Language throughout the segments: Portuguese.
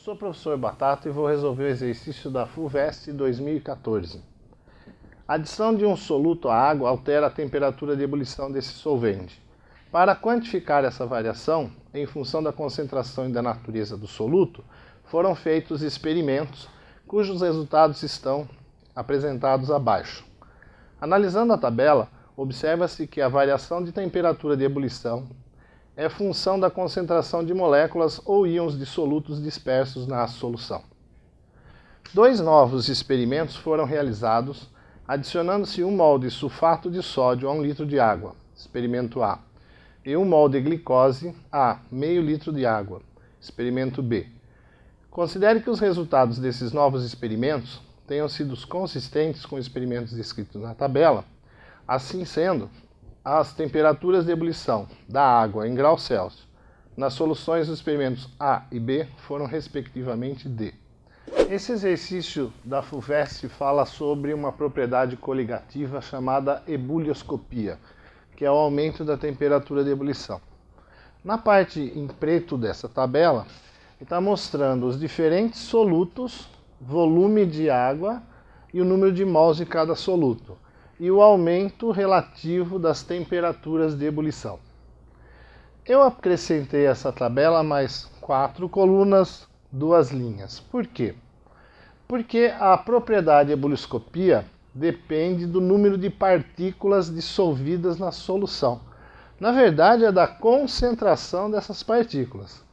sou o professor Batata e vou resolver o exercício da FUVEST 2014. A adição de um soluto à água altera a temperatura de ebulição desse solvente. Para quantificar essa variação, em função da concentração e da natureza do soluto, foram feitos experimentos cujos resultados estão apresentados abaixo. Analisando a tabela, observa-se que a variação de temperatura de ebulição é função da concentração de moléculas ou íons de solutos dispersos na solução. Dois novos experimentos foram realizados, adicionando-se 1 mol de sulfato de sódio a 1 litro de água, experimento A, e 1 mol de glicose a meio litro de água, experimento B. Considere que os resultados desses novos experimentos tenham sido consistentes com os experimentos descritos na tabela. Assim sendo, as temperaturas de ebulição da água em graus Celsius nas soluções dos experimentos A e B foram respectivamente D. Esse exercício da FUVEST fala sobre uma propriedade coligativa chamada ebulioscopia, que é o aumento da temperatura de ebulição. Na parte em preto dessa tabela, está mostrando os diferentes solutos, volume de água e o número de mols de cada soluto, e o aumento relativo das temperaturas de ebulição. Eu acrescentei a essa tabela mais 4 colunas, 2 linhas. Por quê? Porque a propriedade ebulioscopia depende do número de partículas dissolvidas na solução. Na verdade, é da concentração dessas partículas.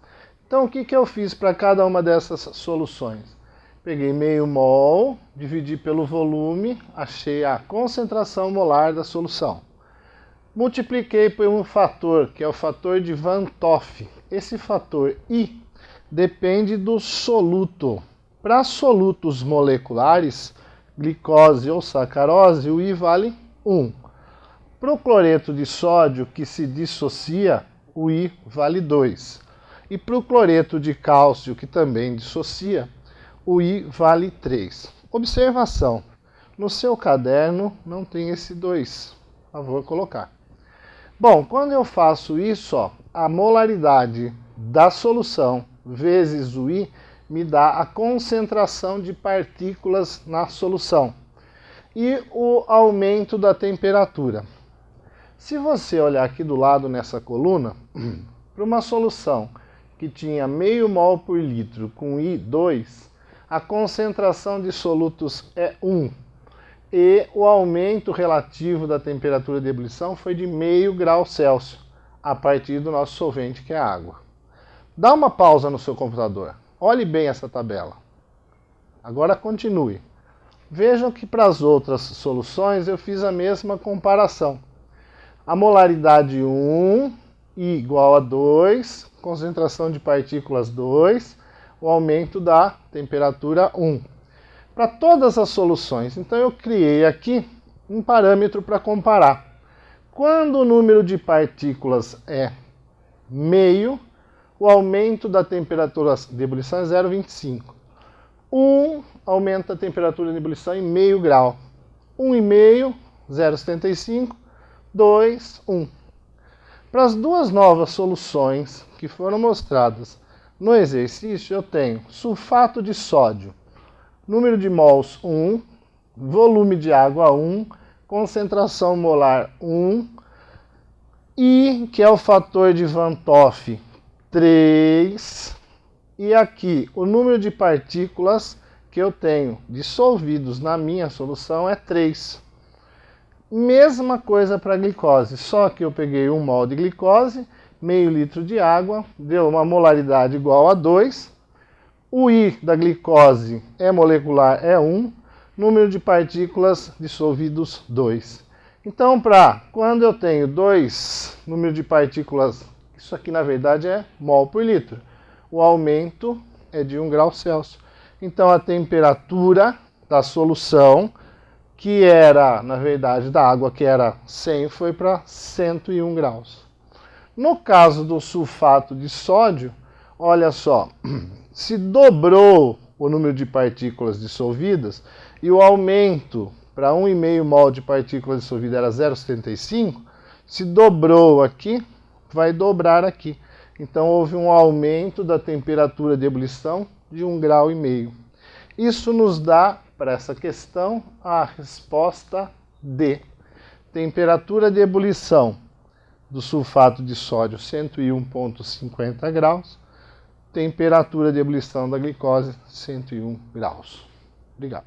Então, o que eu fiz para cada uma dessas soluções? Peguei meio mol, dividi pelo volume, achei a concentração molar da solução. Multipliquei por um fator, que é o fator de Van 't Hoff. Esse fator I depende do soluto. Para solutos moleculares, glicose ou sacarose, o I vale 1. Para o cloreto de sódio, que se dissocia, o I vale 2. E para o cloreto de cálcio, que também dissocia, o I vale 3. Observação, no seu caderno não tem esse 2, por favor colocar. Bom, quando eu faço isso, a molaridade da solução vezes o I me dá a concentração de partículas na solução e o aumento da temperatura. Se você olhar aqui do lado nessa coluna, para uma solução que tinha meio mol por litro com I 2, a concentração de solutos é 1 e o aumento relativo da temperatura de ebulição foi de meio grau Celsius a partir do nosso solvente, que é a água. Dá uma pausa no seu computador, olhe bem essa tabela. Agora continue. Vejam que para as outras soluções eu fiz a mesma comparação. A molaridade 1, I igual a 2, concentração de partículas 2, o aumento da temperatura 1. Para todas as soluções, então eu criei aqui um parâmetro para comparar. Quando o número de partículas é meio, o aumento da temperatura de ebulição é 0,25. 1 aumenta a temperatura de ebulição em meio grau. 1,5, 0,75, 2, 1. Para as duas novas soluções que foram mostradas no exercício, eu tenho sulfato de sódio, número de mols 1, volume de água 1, concentração molar 1, I, que é o fator de Van 't Hoff, 3, e aqui o número de partículas que eu tenho dissolvidos na minha solução é 3. Mesma coisa para a glicose, só que eu peguei 1 mol de glicose, meio litro de água, deu uma molaridade igual a 2. O I da glicose é molecular, é 1. Número de partículas dissolvidos, 2. Então, quando eu tenho 2 número de partículas, isso aqui na verdade é mol por litro, o aumento é de 1 grau Celsius. Então, a temperatura da solução, que era, na verdade, da água, que era 100, foi para 101 graus. No caso do sulfato de sódio, olha só, se dobrou o número de partículas dissolvidas e o aumento para 1,5 mol de partículas dissolvidas era 0,75, se dobrou aqui, vai dobrar aqui. Então houve um aumento da temperatura de ebulição de 1,5 grau. Isso nos dá, para essa questão, a resposta D. Temperatura de ebulição do sulfato de sódio 101,50 graus. Temperatura de ebulição da glicose 101 graus. Obrigado.